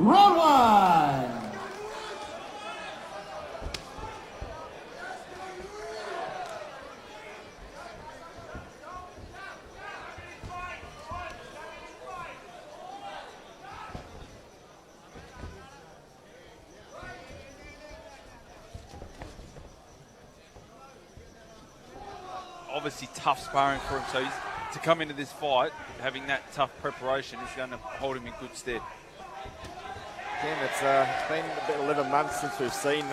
Round one. Obviously tough sparring for him, so to come into this fight, having that tough preparation is going to hold him in good stead. Again, it's been about 11 months since we've seen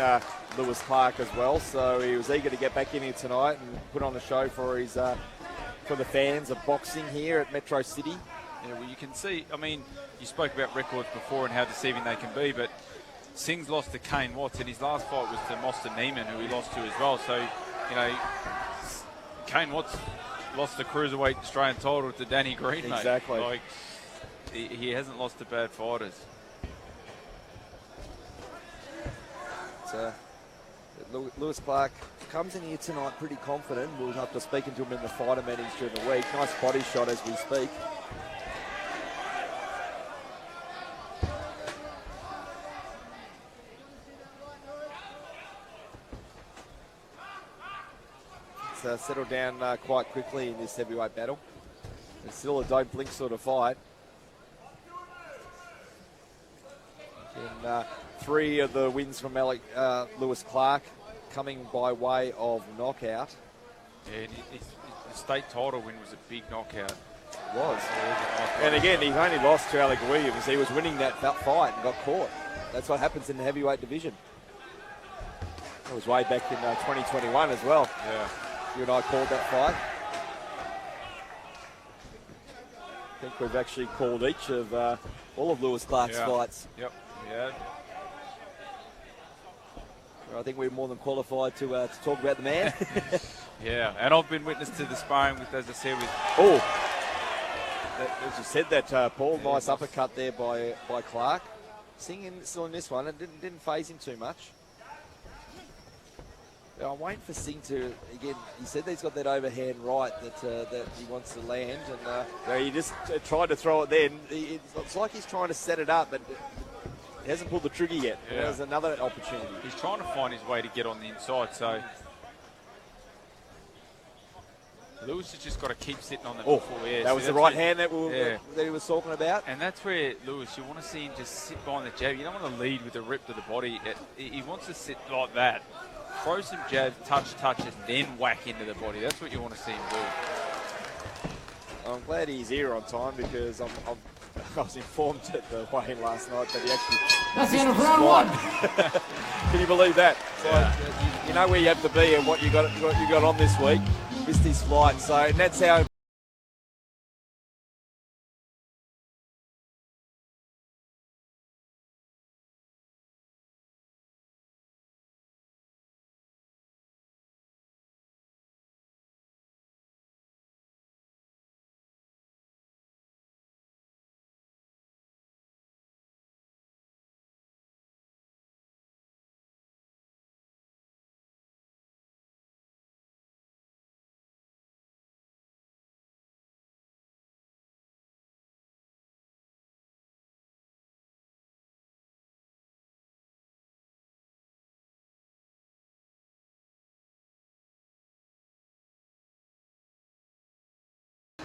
Lewis Clarke as well, so he was eager to get back in here tonight and put on a show for his for the fans of boxing here at Metro City. Yeah, well, you can see, I mean, you spoke about records before and how deceiving they can be, but Singh's lost to Kane Watts, and his last fight was to Moster Neiman, who he lost to as well. So, you know, Kane Watts lost the cruiserweight Australian title to Danny Green, mate. Exactly. Like, he hasn't lost to bad fighters. Lewis Clarke comes in here tonight pretty confident. We'll have to speak to him in the fighter meetings during the week. Nice body shot as we speak. It's settled down quite quickly in this heavyweight battle. It's still a don't blink sort of fight. And 3 of the wins from Lewis Clarke coming by way of knockout. Yeah, and his state title win was a big knockout. It was. And again, he only lost to Alec Williams. He was winning that fight and got caught. That's what happens in the heavyweight division. It was way back in 2021 as well. Yeah. You and I called that fight. I think we've actually called each of all of Lewis Clarke's fights. Yep. Yeah. I think we're more than qualified to talk about the man. Yeah, and I've been witness to the sparring with, as I said, with... Oh, as you said that, Paul, yeah, nice uppercut there by Clarke. Singh still in this one, it didn't faze him too much. I'm waiting for Singh to, again, he said that he's got that overhand right that he wants to land, and he just tried to throw it then. It's like he's trying to set it up, but he hasn't pulled the trigger yet. Yeah. There's another opportunity. He's trying to find his way to get on the inside, so Lewis has just got to keep sitting on the full air. That was the right hand that he was talking about. And that's where, Lewis, you want to see him just sit behind the jab. You don't want to lead with a rip to the body. He wants to sit like that. Throw some jabs, touch, and then whack into the body. That's what you want to see him do. I'm glad he's here on time because I was informed at the weigh-in last night that he actually... That's the end of round one. Can you believe that? So, you know where you have to be and what you got on this week. Missed his flight, so and that's how...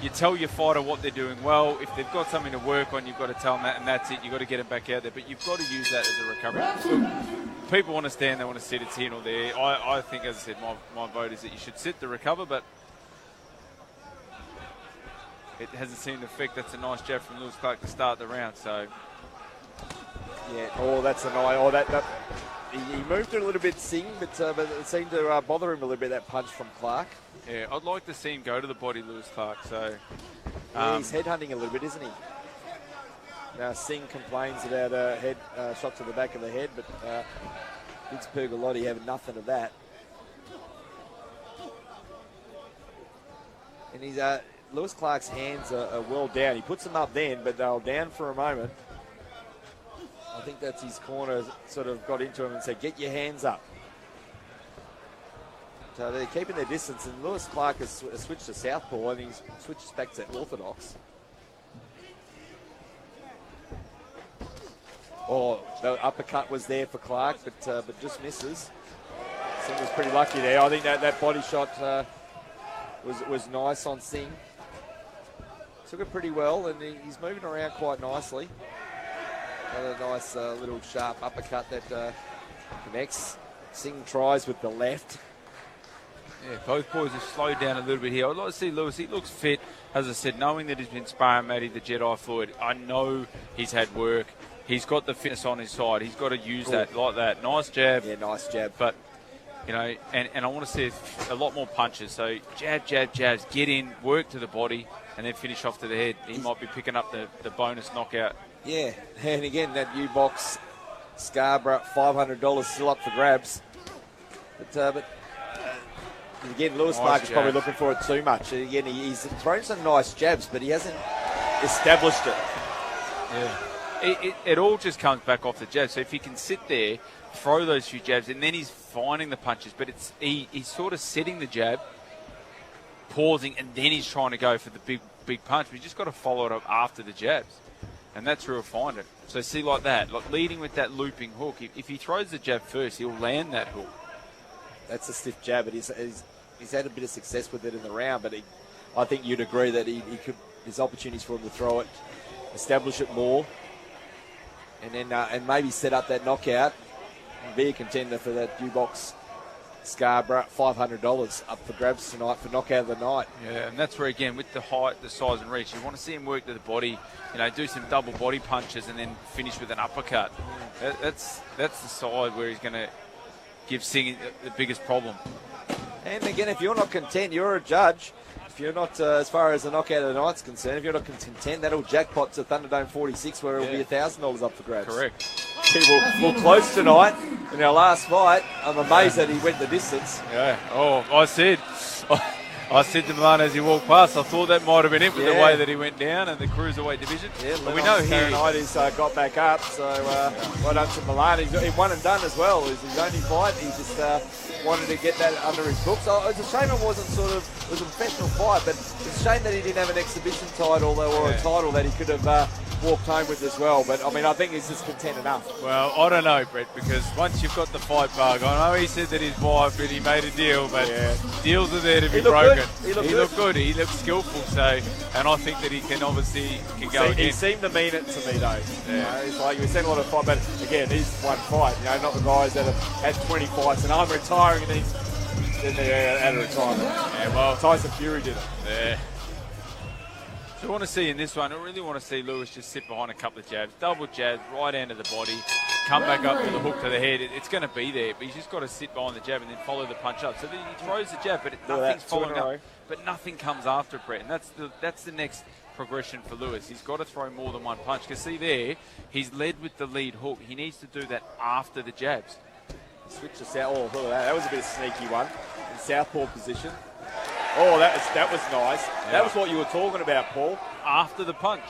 You tell your fighter what they're doing well. If they've got something to work on, you've got to tell them that, and that's it. You've got to get them back out there. But you've got to use that as a recovery. Look, people want to stand, they want to sit, it's here or there. I think, as I said, my vote is that you should sit to recover, but it hasn't seemed to affect. That's a nice jab from Lewis Clarke to start the round. So, yeah, that's a nice. He moved it a little bit, Singh, but it seemed to bother him a little bit, that punch from Clarke. Yeah, I'd like to see him go to the body, Lewis Clarke. So, he's headhunting a little bit, isn't he? Now, Singh complains about a head shot to the back of the head, but Vince Pergolotti having nothing of that. And he's Lewis Clarke's hands are well down. He puts them up then, but they're down for a moment. I think that's his corner sort of got into him and said, get your hands up. So they're keeping their distance, and Lewis Clarke has switched to southpaw, and he's switched back to orthodox. Oh, the uppercut was there for Clarke, but just misses. Singh was pretty lucky there. I think that body shot was nice on Singh. Took it pretty well, and he's moving around quite nicely. Another nice little sharp uppercut that connects. Singh tries with the left. Yeah, both boys have slowed down a little bit here. I'd like to see Lewis. He looks fit, as I said, knowing that he's been sparring Matty the Jedi Floyd. I know he's had work. He's got the fitness on his side. He's got to use that like that. Nice jab. Yeah, nice jab. But, you know, and I want to see a lot more punches. So jab, jab, jabs, get in, work to the body, and then finish off to the head. He might be picking up the bonus knockout. Yeah, and again, that U-Box Scarborough, $500 still up for grabs. But again, Lewis Clarke is probably looking for it too much. Again, he's thrown some nice jabs, but he hasn't established it. Yeah. It all just comes back off the jab. So if he can sit there, throw those few jabs, and then he's finding the punches, but he's sort of setting the jab, pausing, and then he's trying to go for the big punch. But you just got to follow it up after the jabs, and that's where he'll find it. So see like that, like leading with that looping hook. If he throws the jab first, he'll land that hook. That's a stiff jab, but he's had a bit of success with it in the round. But I think you'd agree that he could. There's opportunities for him to throw it, establish it more, and then and maybe set up that knockout and be a contender for that U-Box Scarborough. $500 up for grabs tonight for knockout of the night. Yeah, and that's where, again, with the height, the size and reach, you want to see him work to the body, you know, do some double body punches and then finish with an uppercut. That's the side where he's going to give Singh the biggest problem. And again, if you're not content, you're a judge. If you're not, as far as the knockout of the night's concerned, if you're not content, that'll jackpot to Thunderdome 46, where it'll be $1,000 up for grabs. Correct. We'll close tonight in our last fight. I'm amazed that he went the distance. Yeah. Oh, I said to Milan as he walked past, I thought that might have been it with the way that he went down in the cruiserweight division. Yeah, but we know he's got back up, so well done to Milan. He's one and done as well. It was his only fight. He just wanted to get that under his book. So it's a shame it wasn't it was a professional fight, but it's a shame that he didn't have an exhibition title or a title that he could have walked home with as well. But I mean, I think he's just content enough. Well, I don't know, Brett, because once you've got the fight bug, I know he said that his wife and he made a deal, but deals are there to be broken. He looked good. He looked skillful, so, and I think that he can obviously go again. He seemed to mean it to me though. Yeah. You know, it's like we've seen a lot of fight, but again, he's one fight. You know, not the guys that have had 20 fights and I'm retiring and then they're out of retirement. Yeah, well, Tyson Fury did it. Yeah. So I want to see in this one, I really want to see Lewis just sit behind a couple of jabs, double jabs, right hand of the body, come back up to the hook to the head. It's going to be there, but he's just got to sit behind the jab and then follow the punch up. So then he throws the jab, but nothing's following up. But nothing comes after it, Brett. And that's the next progression for Lewis. He's got to throw more than one punch. Because see there, he's led with the lead hook. He needs to do that after the jabs. Switch to south. Oh, look at that. That was a bit of a sneaky one. In southpaw position. Oh, that was nice. Yeah. That was what you were talking about, Paul. After the punch.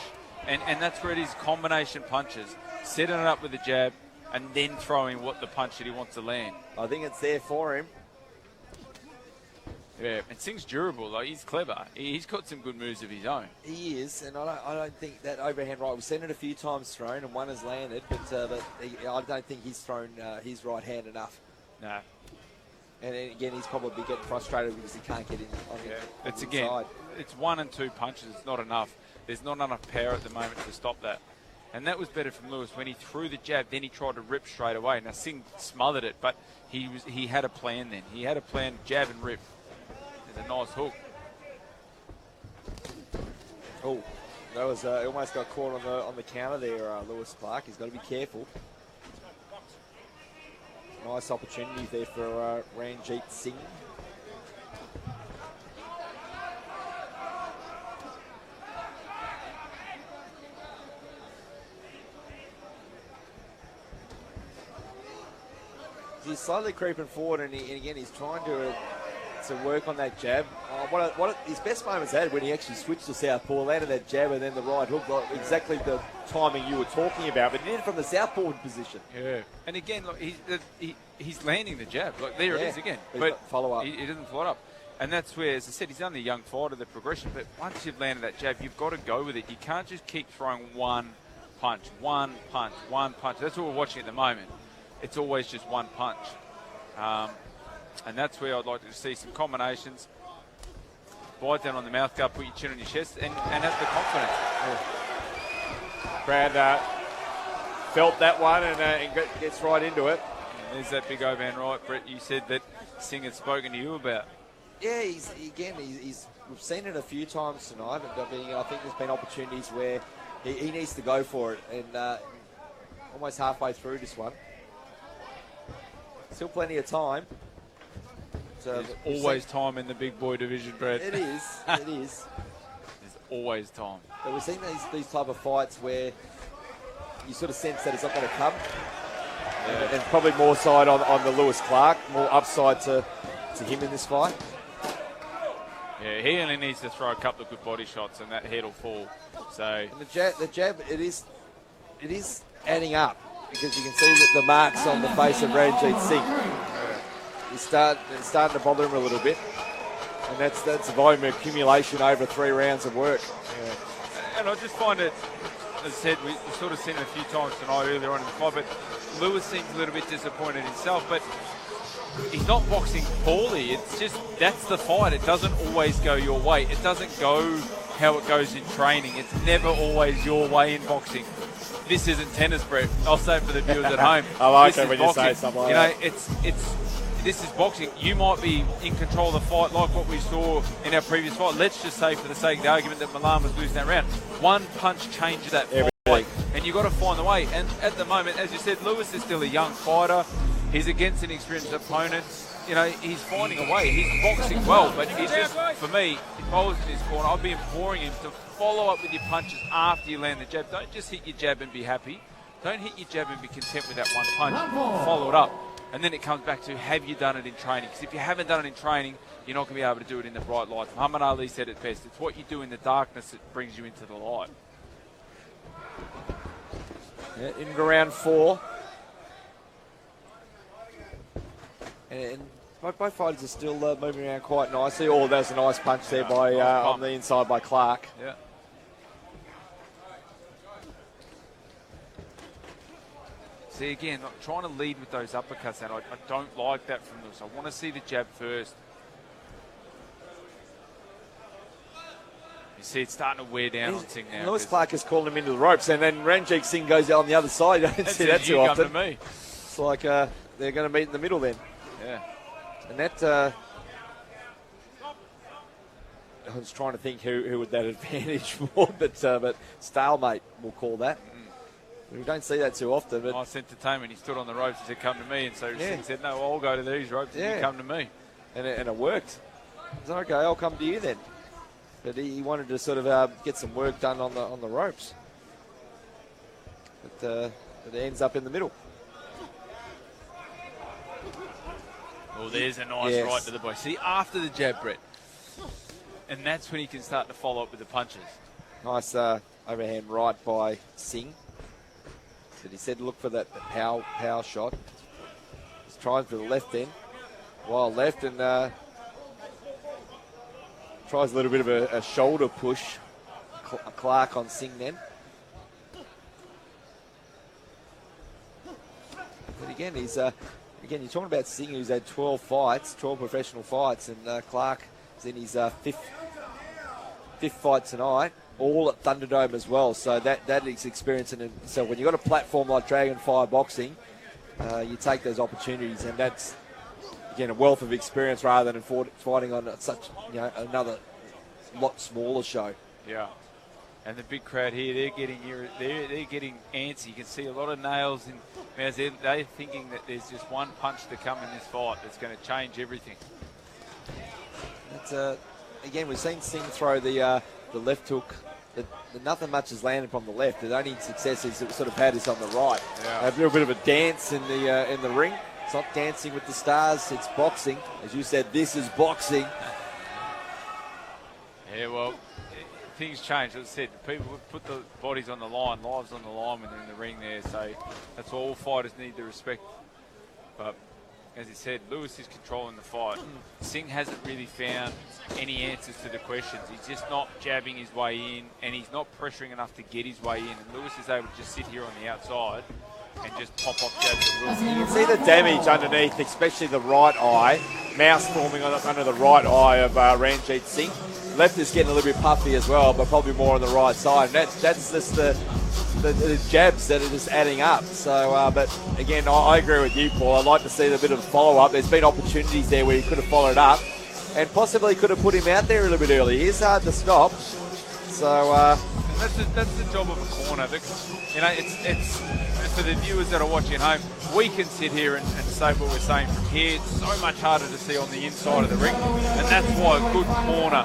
And that's where it is, combination punches. Setting it up with the jab and then throwing the punch that he wants to land. I think it's there for him. Yeah, and Singh's durable. Like, he's clever. He's got some good moves of his own. He is, and I don't think that overhand right. We've seen it a few times thrown, and one has landed, but I don't think he's thrown his right hand enough. No. And again, he's probably getting frustrated because he can't get in on the inside. It's 1 and 2 punches. It's not enough. There's not enough power at the moment to stop that. And that was better from Lewis when he threw the jab. Then he tried to rip straight away. Now Singh smothered it, but he had a plan then. He had a plan, jab and rip. There's a nice hook. Oh, that was almost got caught on the counter there, Lewis Clarke. He's got to be careful. Nice opportunity there for Ranjeet Singh. He's slowly creeping forward, and again, he's trying to work on that jab. What his best moments had when he actually switched to southpaw, landed that jab and then the right hook, like exactly the timing you were talking about, but he did it from the southpaw position. Yeah, and again, look, he's landing the jab. Like there it is again, but follow up. He doesn't follow it up, and that's where, as I said, he's only a young fighter. The progression, but once you've landed that jab, you've got to go with it. You can't just keep throwing one punch, one punch, one punch. That's what we're watching at the moment. It's always just one punch. And that's where I'd like to see some combinations. Bite down on the mouth guard, put your chin on your chest, and have the confidence. Brad felt that one and gets right into it. And there's that big overhand right, Brett, you said that Singh had spoken to you about. Yeah, we've seen it a few times tonight. I think there's been opportunities where he needs to go for it, and almost halfway through this one. Still plenty of time. There's always time in the big boy division, Brett. It is. It is. There's always time. But we've seen these type of fights where you sort of sense that it's not going to come. Yeah. And probably more side on the Lewis Clarke, more upside to him in this fight. Yeah, he only needs to throw a couple of good body shots and that head will fall. So and the jab, it is adding up because you can see the marks on the face of Ranjeet Singh. It's starting to bother him a little bit, and that's a volume of accumulation over 3 rounds of work. Yeah. And I just find it, as I said, we sort of seen it a few times tonight earlier on in the fight, but Lewis seems a little bit disappointed himself, but he's not boxing poorly. It's just, that's the fight. It doesn't always go your way. It doesn't go how it goes in training. It's never always your way in boxing. This isn't tennis, Brett. I'll say it for the viewers at home. I like it when you say something like that. This is boxing. You might be in control of the fight like what we saw in our previous fight. Let's just say, for the sake of the argument, that Milan was losing that round. One punch changes that fight, and you've got to find the way. And at the moment, as you said, Lewis is still a young fighter. He's against an experienced opponent. You know, he's finding a way. He's boxing well, but he's just, for me, if I was in his corner, I'd be imploring him to follow up with your punches after you land the jab. Don't just hit your jab and be happy. Don't hit your jab and be content with that one punch. Follow it up. And then it comes back to, have you done it in training? Because if you haven't done it in training, you're not going to be able to do it in the bright light. Muhammad Ali said it best. It's what you do in the darkness that brings you into the light. Yeah, in round 4. And both fighters are still moving around quite nicely. Oh, there's a nice punch there by on the inside by Clarke. Yeah. See, again, not trying to lead with those uppercuts, and I don't like that from Lewis. I want to see the jab first. You see, it's starting to wear down on Singh now. Lewis Clarke has called him into the ropes, and then Ranjeet Singh goes out on the other side. You don't see that too often. Come to me. It's like they're going to meet in the middle then. Yeah. And that, I was trying to think who would that advantage more, but stalemate, we'll call that. We don't see that too often. But nice entertainment. He stood on the ropes and said, come to me. And so Singh said, no, I'll go to these ropes and you come to me. And it worked. He said, okay, I'll come to you then. But he wanted to sort of get some work done on the ropes. But it ends up in the middle. Oh, there's a nice right to the body. See, after the jab, Brett. And that's when he can start to follow up with the punches. Nice overhand right by Singh. But he said look for that power shot. He's trying for the left then. Wild left and tries a little bit of a shoulder push. Clarke on Singh then. But again, he's you're talking about Singh, who's had 12 fights, 12 professional fights, and Clarke is in his fifth fight tonight, all at Thunderdome as well. So that is experience in itself. When you've got a platform like Dragonfire Boxing, you take those opportunities, and that's, again, a wealth of experience rather than fighting on such another lot smaller show. Yeah. And the big crowd here, they're getting antsy. You can see a lot of nails in mouths. They're thinking that there's just one punch to come in this fight that's going to change everything. That's again, we've seen Singh throw the left hook. Nothing much has landed from the left. The only success he's sort of had is on the right. Yeah. A little bit of a dance in the ring. It's not dancing with the stars. It's boxing. As you said, this is boxing. Yeah, well, things change. As I said, people put the bodies on the line, lives on the line when they're in the ring there. So that's what all fighters need to respect. But as you said, Lewis is controlling the fight. Singh hasn't really found any answers to the questions. He's just not jabbing his way in, and he's not pressuring enough to get his way in. And Lewis is able to just sit here on the outside and just pop off jabs at will. You can see the damage underneath, especially the right eye. Mouse forming under the right eye of Ranjeet Singh. Left is getting a little bit puffy as well, but probably more on the right side. And that's just the jabs that are just adding up. So, but again, I agree with you, Paul. I'd like to see a bit of a follow-up. There's been opportunities there where he could have followed up and possibly could have put him out there a little bit early. He is hard to stop. So that's the job of a corner. It's for the viewers that are watching home. We can sit here and say what we're saying from here. It's so much harder to see on the inside of the ring, and that's why a good corner,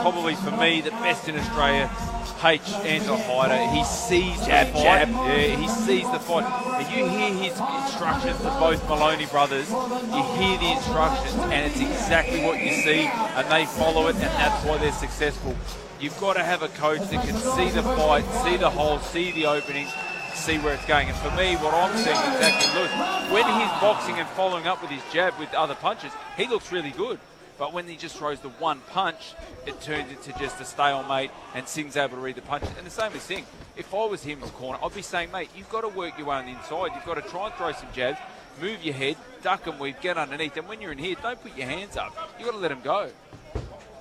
probably for me, the best in Australia, Angela Hyder. He sees the fight. Yeah, he sees the fight. And you hear his instructions to both Maloney brothers. You hear the instructions, and it's exactly what you see, and they follow it, and that's why they're successful. You've got to have a coach that can see the fight, see the holes, see the openings, see where it's going. And for me, what I'm seeing exactly, Lewis, when he's boxing and following up with his jab with other punches, he looks really good. But when he just throws the one punch, it turns into just a stalemate, and Singh's able to read the punches. And the same with Singh. If I was him in the corner, I'd be saying, mate, you've got to work your way on the inside. You've got to try and throw some jabs, move your head, duck and weave, get underneath. And when you're in here, don't put your hands up. You've got to let him go.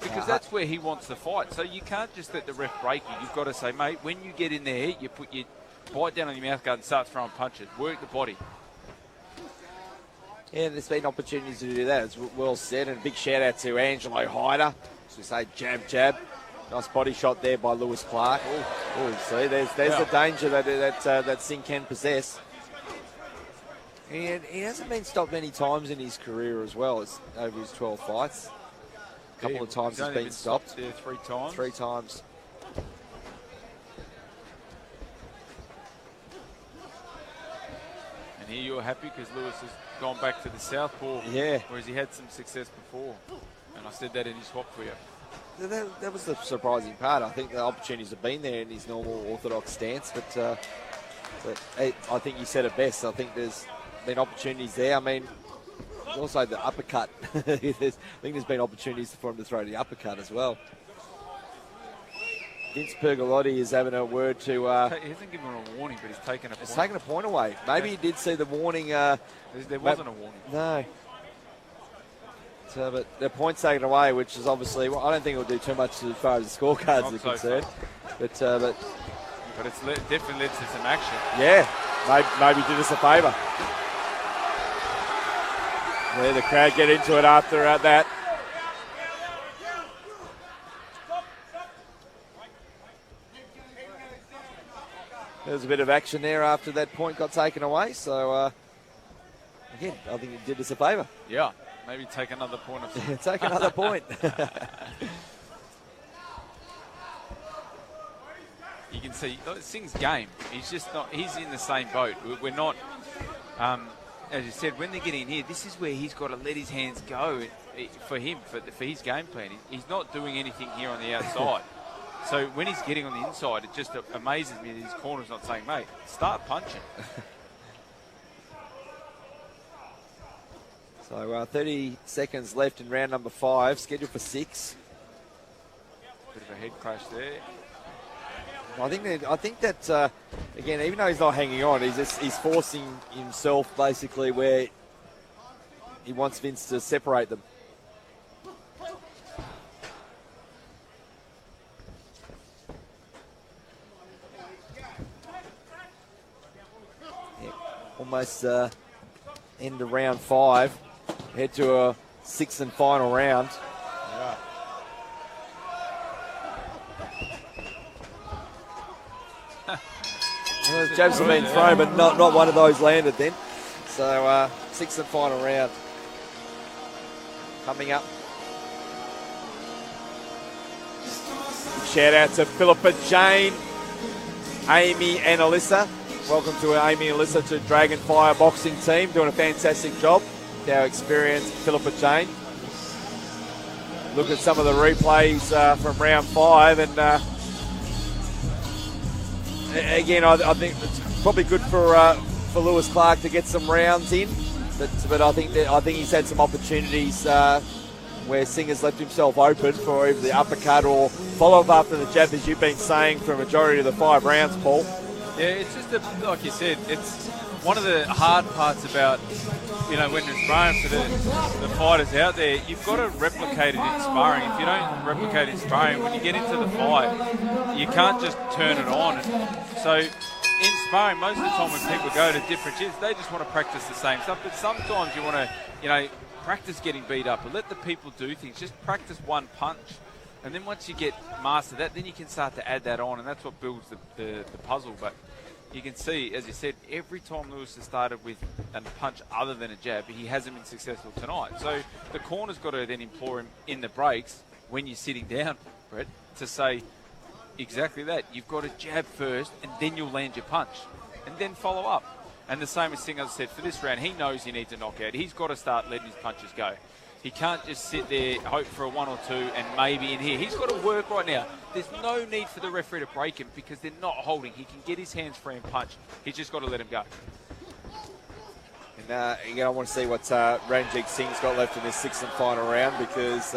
Because that's where he wants the fight. So you can't just let the ref break you. You've got to say, mate, when you get in there, you put your bite down on your mouth guard and start throwing punches. Work the body. yeah, there's been opportunities to do that. It's well said. And a big shout out to Angelo Hyder. As we say, jab, jab. Nice body shot there by Lewis Clarke. Oh, see, there's the danger that Singh can possess. And he hasn't been stopped many times in his career as well. It's over his 12 fights. A couple of times he's been stopped. There 3 times. 3 times. And here you're happy because Lewis has gone back to the southpaw. Yeah. Whereas he had some success before. And I said that in his swap for you. That was the surprising part. I think the opportunities have been there in his normal orthodox stance, but I think you said it best. I think there's been opportunities there. I mean, also the uppercut. I think there's been opportunities for him to throw the uppercut as well. Vince Pergolotti is having a word to... he hasn't given him a warning, but he's taken a point. He's taken a point away. Maybe he did see the warning. There wasn't a warning. No. So, but the point's taken away, which is obviously... Well, I don't think it'll do too much as far as the scorecards are concerned. But it's definitely led to some action. Yeah. Maybe did us a favour. Yeah, the crowd get into it after that. There's a bit of action there after that point got taken away. So, again, I think it did us a favour. Yeah, maybe take another point. Take another point. You can see Singh's game. He's just not. He's in the same boat. We're not. As you said, when they get in here, this is where he's got to let his hands go for him, for his game plan. He's not doing anything here on the outside. So when he's getting on the inside, it just amazes me that his corner's not saying, mate, start punching. So 30 seconds left in round number 5, scheduled for 6. Bit of a head clash there. I think that again, even though he's not hanging on, he's forcing himself basically where he wants Vince to separate them. Yeah, almost end of round 5. Head to a 6th and final round. Yeah. Jabs have been thrown, but not one of those landed then. So 6th and final round coming up. Shout out to Philippa Jane, Amy and Alyssa. Welcome to Amy and Alyssa to Dragon Fire boxing team, doing a fantastic job. Our experienced Philippa Jane. Look at some of the replays from round 5 and. Again, I think it's probably good for Lewis Clarke to get some rounds in. but I think he's had some opportunities where Singh has left himself open for either the uppercut or follow up after the jab, as you've been saying for a majority of the 5 rounds, Paul. Yeah, it's just like you said, it's one of the hard parts about, when you're sparring for the fighters out there, you've got to replicate it in sparring. If you don't replicate it in sparring, when you get into the fight, you can't just turn it on. So in sparring, most of the time when people go to different gyms, they just want to practice the same stuff. But sometimes you want to, practice getting beat up, or let the people do things. Just practice one punch. And then once you get master that, then you can start to add that on, and that's what builds the puzzle. But you can see, as you said, every time Lewis has started with a punch other than a jab, he hasn't been successful tonight. So the corner's got to then implore him in the breaks when you're sitting down, Brett, to say exactly that. You've got to jab first, and then you'll land your punch, and then follow up. And the same as Singh, as I said, for this round, he knows he needs a knockout. He's got to start letting his punches go. He can't just sit there, hope for a 1 or 2, and maybe in here. He's got to work right now. There's no need for the referee to break him because they're not holding. He can get his hands free and punch. He's just got to let him go. And again, I want to see what Ranjeet Singh's got left in this 6th and final round, because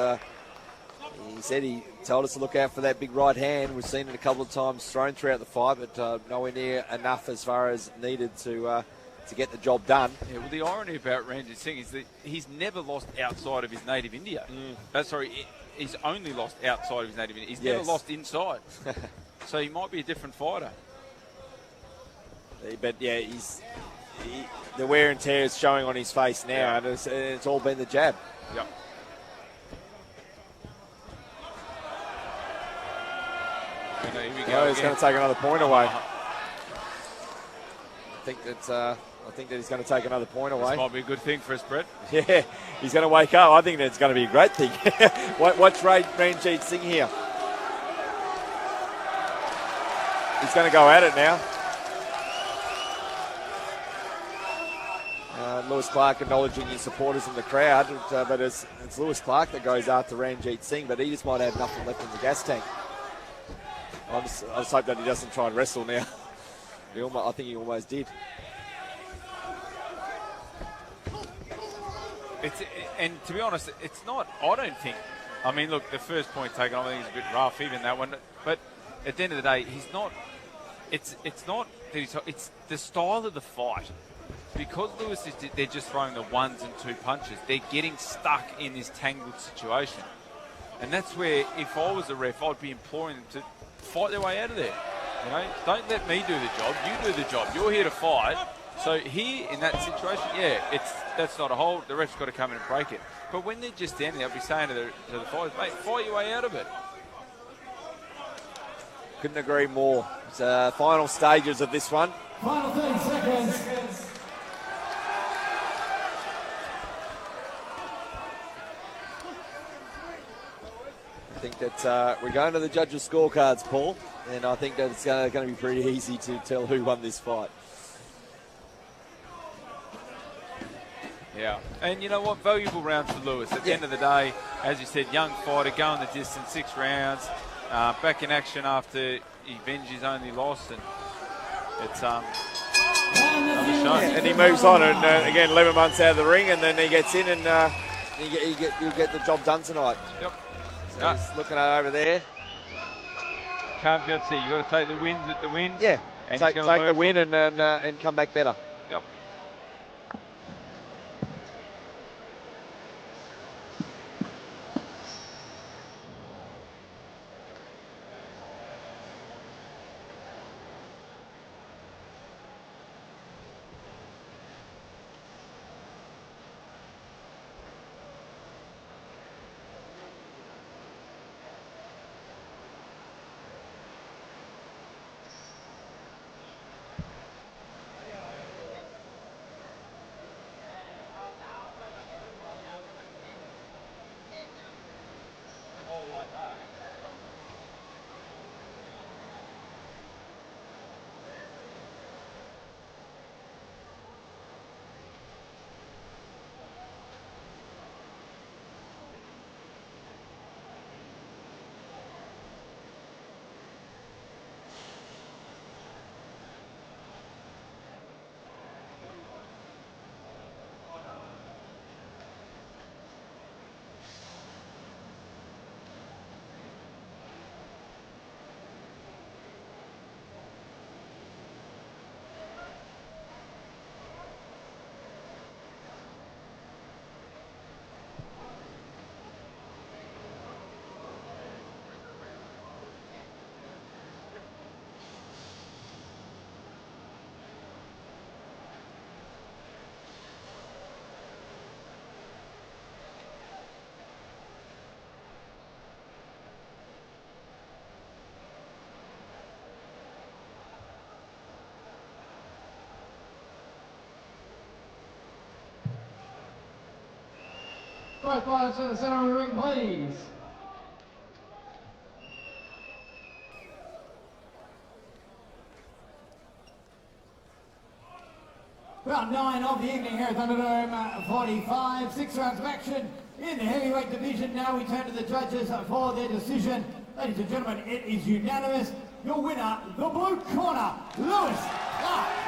he told us to look out for that big right hand. We've seen it a couple of times thrown throughout the fight, but nowhere near enough as far as needed to get the job done. Yeah, well, the irony about Ranjeet Singh is that he's never lost outside of his native India. He's only lost outside of his native India. He's never lost inside. So he might be a different fighter. But yeah, the wear and tear is showing on his face now, and it's all been the jab. Yep. Here we go. He's going to take another point away. I think that he's going to take another point away. This might be a good thing for us, Brett. Yeah, he's going to wake up. I think that's going to be a great thing. Watch Ranjeet Singh here. He's going to go at it now. Lewis Clarke acknowledging his supporters in the crowd, but it's Lewis Clarke that goes after Ranjeet Singh, but he just might have nothing left in the gas tank. I just hope that he doesn't try and wrestle now. I think he almost did. And to be honest, it's not, I don't think, I mean, look, the first point taken, I think is a bit rough, even that one, but at the end of the day, he's not, it's not, it's the style of the fight. Because Lewis they're just throwing the 1s and 2 punches, they're getting stuck in this tangled situation. And that's where, if I was a ref, I'd be imploring them to fight their way out of there. Don't let me do the job, you do the job. You're here to fight. So here, in that situation, that's not a hold. The ref's got to come in and break it. But when they're just standing there, I'll be saying to the fighters, mate, fight your way out of it. Couldn't agree more. It's final stages of this one. Final 30 seconds. I think that we're going to the judges' scorecards, Paul, and I think that it's going to be pretty easy to tell who won this fight. Yeah, and you know what? Valuable rounds for Lewis. At the end of the day, as you said, young fighter, going the distance, 6 rounds, back in action after he avenged his only loss, and it's and he moves on, and again, 11 months out of the ring, and then he gets in, and he'll get the job done tonight. Yep. So he's looking at over there. Can't be able to see. You've got to take the wins at the win. Yeah, and take the win and come back better. Yep. Both fighters to the centre of the ring, please. Round 9 of the evening here at Thunderdome 45. 6 rounds of action in the heavyweight division. Now we turn to the judges for their decision. Ladies and gentlemen, it is unanimous. Your winner, the blue corner, Lewis Clarke.